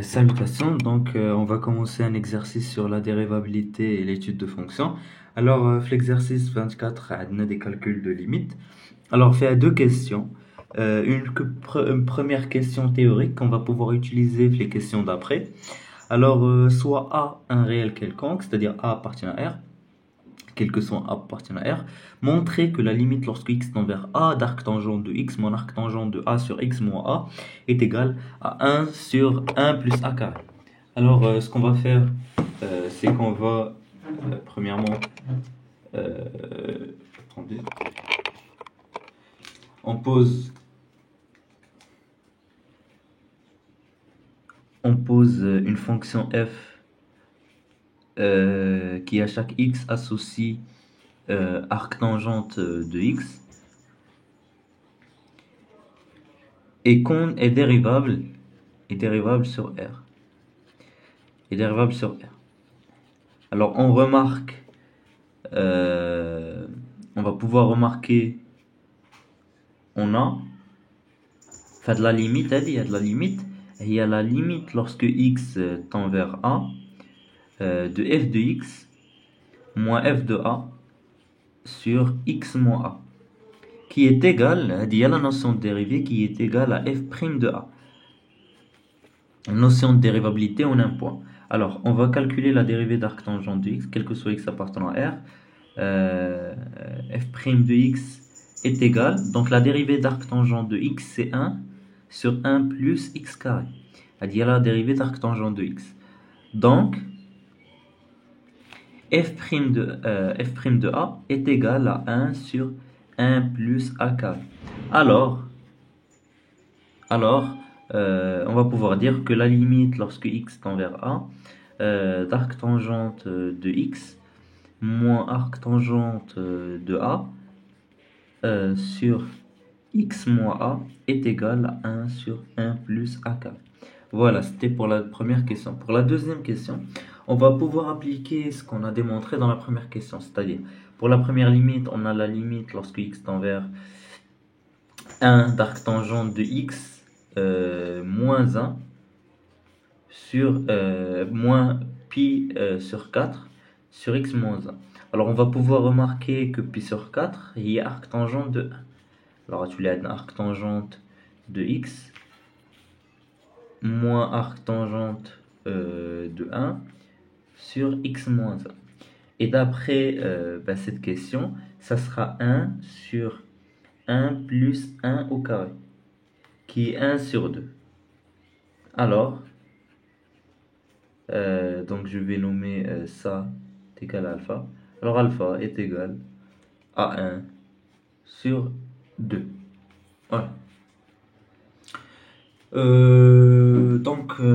Salutations, on va commencer un exercice sur la dérivabilité et l'étude de fonctions. L'exercice 24, on a des calculs de limites. Alors, fait à deux questions. Une première question théorique qu'on va pouvoir utiliser les questions d'après. Soit A, un réel quelconque, c'est-à-dire A appartient à R, quel que soit A appartient à R, montrer que la limite lorsque x tend vers A d'arc tangent de x moins arc tangent de A sur x moins A est égale à 1 sur 1 plus A carré. Ce qu'on va faire, c'est qu'on va, premièrement, euh, attendez, on pose, une fonction f qui à chaque x associe arc tangente de x et qu'on est dérivable sur R. Est dérivable sur R. Alors on remarque, on va pouvoir remarquer, on a fait de la limite, il y a de la limite, et il y a la limite lorsque x tend vers A de f de x moins f de A sur x moins A, qui est égal, il y a la notion de dérivée qui est égale à f' de A. Notion de dérivabilité en un point. Alors, on va calculer la dérivée d'arc tangent de x, quel que soit x appartenant à R. F' de x est égal, donc la dérivée d'arc tangent de x, c'est 1 sur 1 plus x carré. C'est-à-dire la dérivée d'arc tangent de x. Donc, f' de A est égal à 1 sur 1 plus A carré. On va pouvoir dire que la limite lorsque x tend vers A d'arc tangente de x moins arc tangente de A sur x moins A est égal à 1 sur 1 plus A carré. Voilà, c'était pour la première question. Pour la deuxième question, on va pouvoir appliquer ce qu'on a démontré dans la première question. C'est-à-dire, pour la première limite, on a la limite lorsque x tend vers 1 d'arc tangente de x moins 1 sur moins pi sur 4 sur x moins 1. Alors on va pouvoir remarquer que pi sur 4, il y a arc tangente de 1. Alors tu l'as arc tangente de x moins arc tangente de 1 sur x moins 1. Et d'après cette question, ça sera 1 sur 1 plus 1 au carré, qui est 1 sur 2. Donc je vais nommer ça est égal à alpha. Alors alpha est égal à 1 sur 2. Voilà.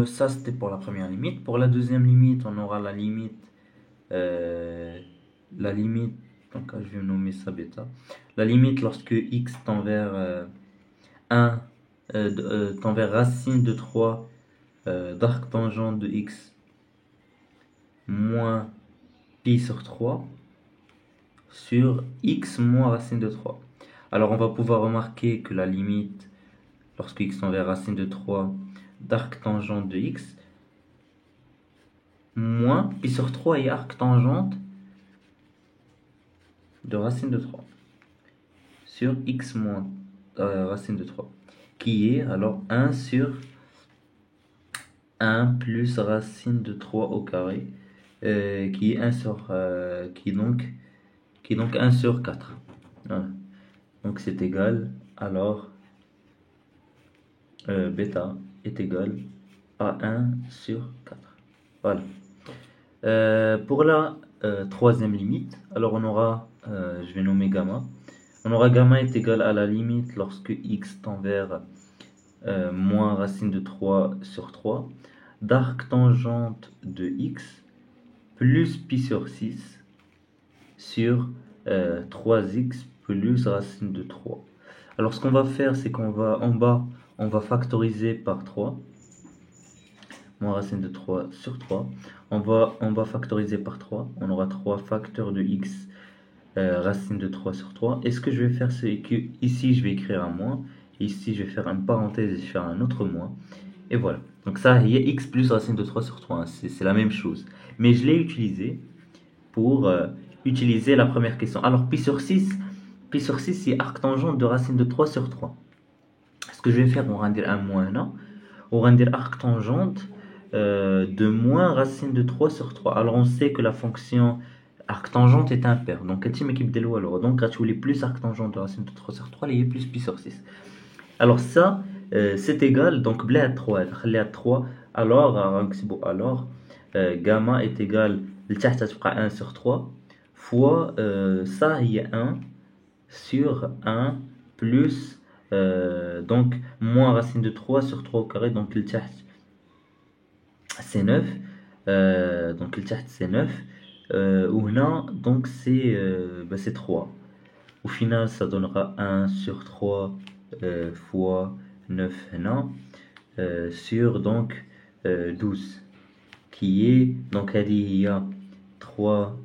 Ça c'était pour la première limite. Pour la deuxième limite, on aura la limite, donc je vais nommer ça bêta. La limite lorsque x tend vers 1, tend vers racine de 3 d'arc tangente de x moins pi sur 3 sur x moins racine de 3. Alors on va pouvoir remarquer que la limite lorsque x tend vers racine de 3 d'arc tangente de x moins pi sur 3 et arc tangente de racine de 3 sur x moins racine de 3, qui est alors 1 sur 1 plus racine de 3 au carré, qui est 1 sur qui est donc 1 sur 4. Voilà. Donc c'est égal, alors bêta est égal à 1 sur 4. Voilà. Pour la troisième limite, alors on aura, je vais nommer gamma. On aura gamma est égal à la limite lorsque x tend vers moins racine de 3 sur 3 d'arc tangente de x plus pi sur 6 sur 3x plus racine de 3. Alors ce qu'on va faire, c'est qu'on va en bas, on va factoriser par 3. Moins racine de 3 sur 3. On va factoriser par 3. On aura 3 facteurs de x racine de 3 sur 3. Et ce que je vais faire, c'est que ici, je vais écrire un moins. Ici, je vais faire une parenthèse et je vais faire un autre moins. Et voilà. Donc ça, il y a x plus racine de 3 sur 3, hein. C'est la même chose. Mais je l'ai utilisé pour utiliser la première question. Alors, pi sur 6 c'est arc tangente de racine de 3 sur 3. Ce que je vais faire, on va dire un moins 1. On va dire arc tangente de moins racine de 3 sur 3. Alors, on sait que la fonction arc tangente est impair. Donc, quand tu m'équipes des lois, alors, donc, quand tu voulais plus arc tangente de racine de 3 sur 3, il y a plus pi sur 6. Alors, ça, c'est égal, donc, bla 3, à 3. Alors, c'est beau, alors, gamma est égal, le tchah, ça fera 1 sur 3, fois, ça, il y a 1 sur 1 plus, donc, moins racine de 3 sur 3 au carré, donc, le tchah, c'est 9. Donc, le tchah, c'est 9. Ou là, donc, c'est 3. Au final, ça donnera 1 sur 3 fois 9 هنا, sur donc 12 qui est donc il y a 3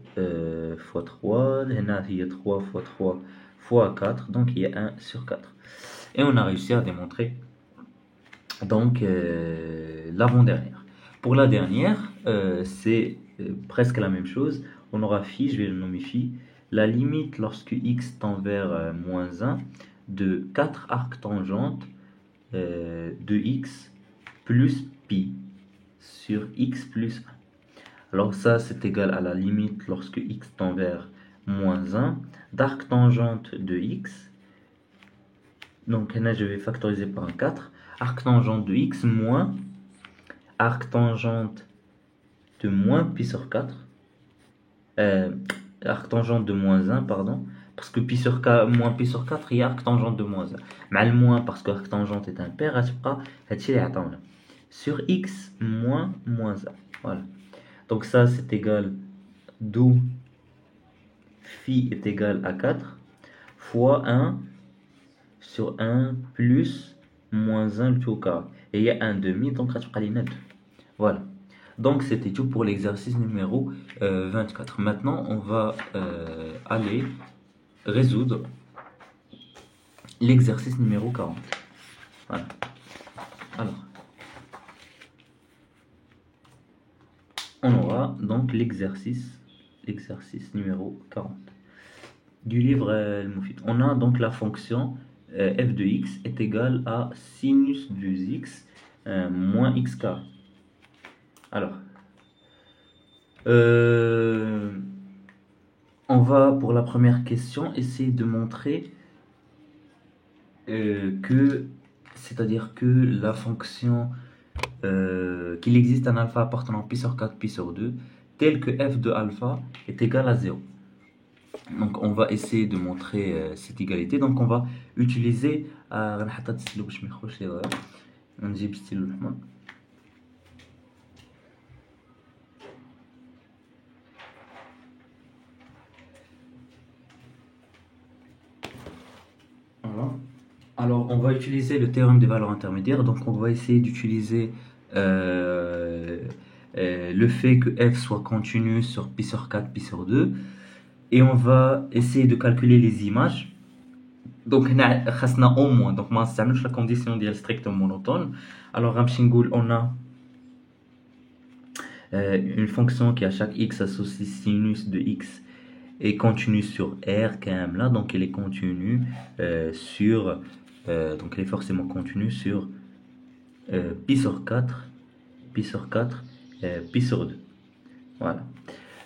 fois 3 هنا il y a 3 fois 3 fois 4 donc il y a 1 sur 4 et on a réussi à démontrer donc l'avant-dernière. Pour la dernière c'est presque la même chose, on aura phi, je vais le nommer phi, la limite lorsque x tend vers moins 1 de 4 arcs tangentes de x plus pi sur x plus 1. Alors ça, c'est égal à la limite lorsque x tend vers moins 1 d'arc tangente de x. Donc là, je vais factoriser par un 4. Arc tangente de x moins arc tangente de moins pi sur 4. Arc tangente de moins 1, pardon. Parce que pi sur 4, moins pi sur 4, il y a arc tangente de moins 1. Mais le moins, parce que arc tangente est impair, sur x moins 1. Voilà. Donc ça, c'est égal, d'où phi est égal à 4 fois 1 sur 1 plus moins 1 le tout au carré. Et il y a un demi, donc ça va 2. Voilà. Donc c'était tout pour l'exercice numéro 24. Maintenant, on va aller résoudre l'exercice numéro 40. Voilà. Alors, on aura donc l'exercice numéro 40 du livre Al-Mufid. On a donc la fonction f de x est égale à sinus de x moins x carré. Alors, on va pour la première question essayer de montrer c'est-à-dire que la fonction qu'il existe un alpha appartenant pi sur 4 pi sur 2 tel que f de alpha est égal à 0. Donc on va essayer de montrer cette égalité. Donc on va utiliser voilà. Alors on va utiliser le théorème des valeurs intermédiaires. Donc on va essayer d'utiliser le fait que f soit continu sur pi sur 4 pi sur 2. Et on va essayer de calculer les images. Donc, on a au moins, donc, moi, c'est la condition d'être strictement monotone. Alors, on a une fonction qui à chaque x associe sinus de x est continue sur R, quand même là, donc elle est continue sur, donc elle est forcément continue sur pi sur 4, pi sur 4, pi sur 2. Voilà.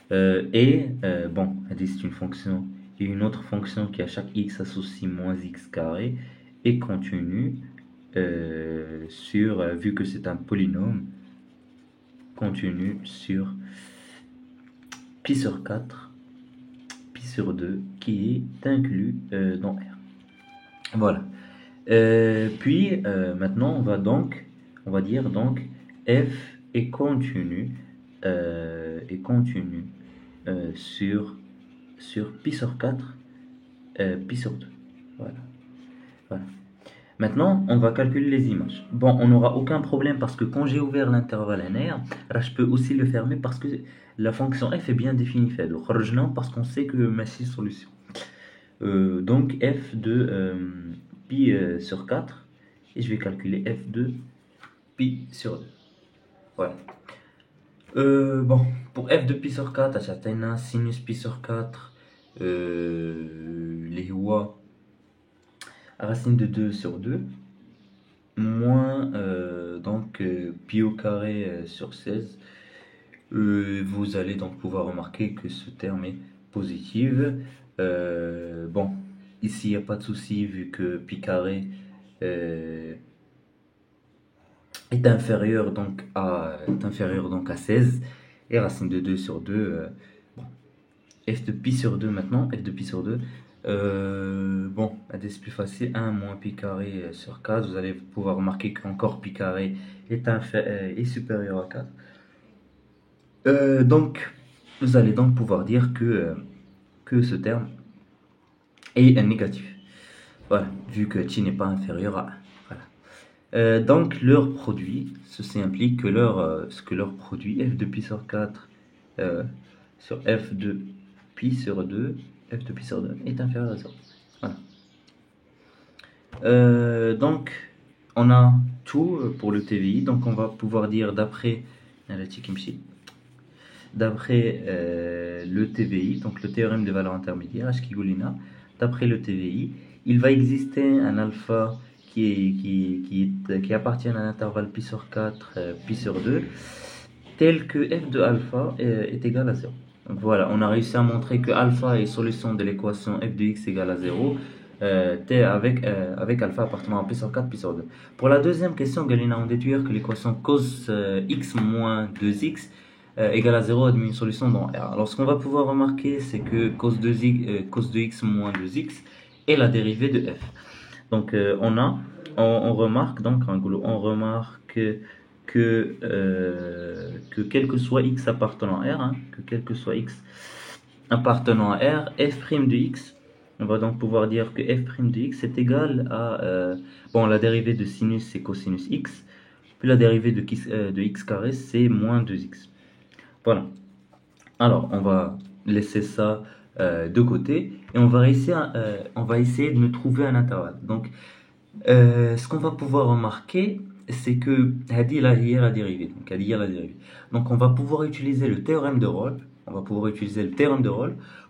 Bon, c'est une fonction et une autre fonction qui à chaque x associe moins x carré est continue sur, vu que c'est un polynôme, continue sur pi sur 4, pi sur 2 qui est inclus dans R. Voilà. Puis maintenant on va dire donc f est continu sur pi sur 4, pi sur 2. Voilà. Maintenant, on va calculer les images. Bon, on n'aura aucun problème parce que quand j'ai ouvert l'intervalle NR, là, je peux aussi le fermer parce que la fonction f est bien définie. Parce qu'on sait que ma solution. Donc, f de pi sur 4, et je vais calculer f de pi sur 2. Voilà. Bon, pour f de pi sur 4, عطينا sinus pi sur 4 اللي هو racine de 2 sur 2 moins donc pi au carré sur 16. Vous allez donc pouvoir remarquer que ce terme est positif. Bon, ici il n'y a pas de souci vu que pi carré est inférieur donc à 16 et racine de 2 sur 2. Bon, f de pi sur 2 maintenant, f de pi sur 2. Bon, c'est plus facile, 1 moins pi carré sur 4, vous allez pouvoir remarquer qu'encore pi carré est supérieur à 4. Donc, vous allez donc pouvoir dire que ce terme est négatif. Voilà, vu que t n'est pas inférieur à 1. Voilà. Donc, leur produit, ceci implique que leur produit, f de pi sur 4 sur f de pi sur 2, f de pi sur 2 est inférieur à 0. Voilà. Donc, on a tout pour le TVI. Donc, on va pouvoir dire d'après le TVI, donc le théorème des valeurs intermédiaires, d'après le TVI, il va exister un alpha qui appartient à l'intervalle pi sur 4, pi sur 2, tel que f de alpha est égal à 0. Donc voilà, on a réussi à montrer que alpha est solution de l'équation f de x égale à 0, avec alpha appartenant à pi sur 4, pi sur 2. Pour la deuxième question, Galina, on déduire que l'équation cos x moins 2x égale à 0 admet une solution dans R. Alors ce qu'on va pouvoir remarquer, c'est que cos de x moins 2x est la dérivée de f. Donc on remarque que quel que soit x appartenant à R, f' de x, on va donc pouvoir dire que f' de x est égal à la dérivée de sinus c'est cosinus x, puis la dérivée de x carré c'est moins 2x. Voilà. Alors on va laisser ça de côté et on va essayer de nous trouver un intervalle. Donc ce qu'on va pouvoir remarquer, c'est que هذه هي la dérivée. Donc on va pouvoir utiliser le théorème de Rolle.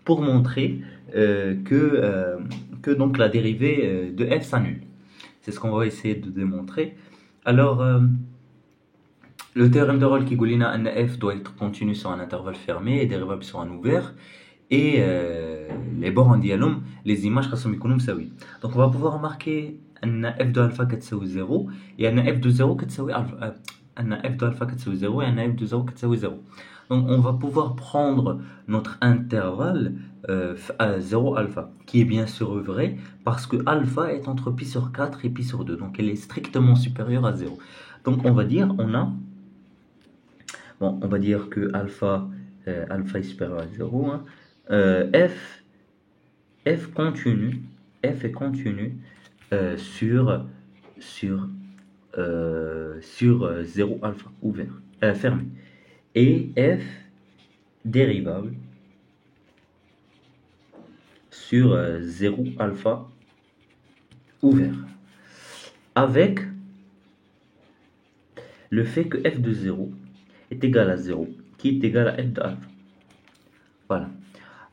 Pour montrer que donc la dérivée de f s'annule. C'est ce qu'on va essayer de démontrer. Alors le théorème de Rolle qui dit que f doit être continu sur un intervalle fermé et dérivable sur un ouvert, et les bornes ديالهم les images خاصهم يكونوا مساويين. Donc on va pouvoir remarquer ان f de alpha كتساوي 0 et ان f de 0 كتساوي alpha, ان f de alpha كتساوي 0 et ان f de 0 كتساوي 0. Donc on va pouvoir prendre notre intervalle à 0 alpha, qui est bien sûr vrai parce que alpha est entre pi sur 4 et pi sur 2, donc elle est strictement supérieure à 0. Donc on va dire que alpha est supérieur à 0, hein. F est continu sur 0 alpha ouvert, fermé, et f dérivable sur 0 alpha ouvert, avec le fait que f de 0 est égal à 0, qui est égal à f de alpha. Voilà.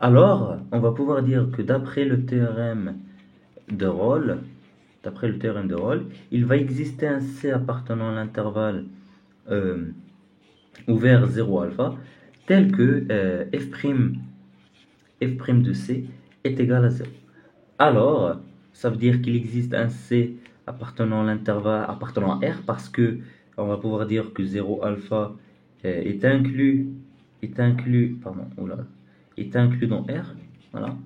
Alors, on va pouvoir dire que d'après le théorème de Rolle, il va exister un C appartenant à l'intervalle ouvert 0 alpha, tel que f' de C est égal à 0. Alors, ça veut dire qu'il existe un C appartenant à l'intervalle appartenant à R, parce que on va pouvoir dire que 0 alpha est inclus dans R, voilà,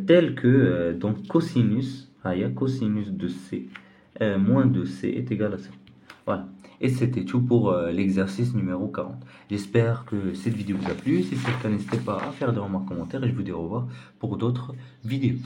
tel que donc cosinus de C moins de C est égal à 0. Voilà. Et c'était tout pour l'exercice numéro 40. J'espère que cette vidéo vous a plu. Si c'est le cas, n'hésitez pas à faire des remarques, commentaires, et je vous dis au revoir pour d'autres vidéos.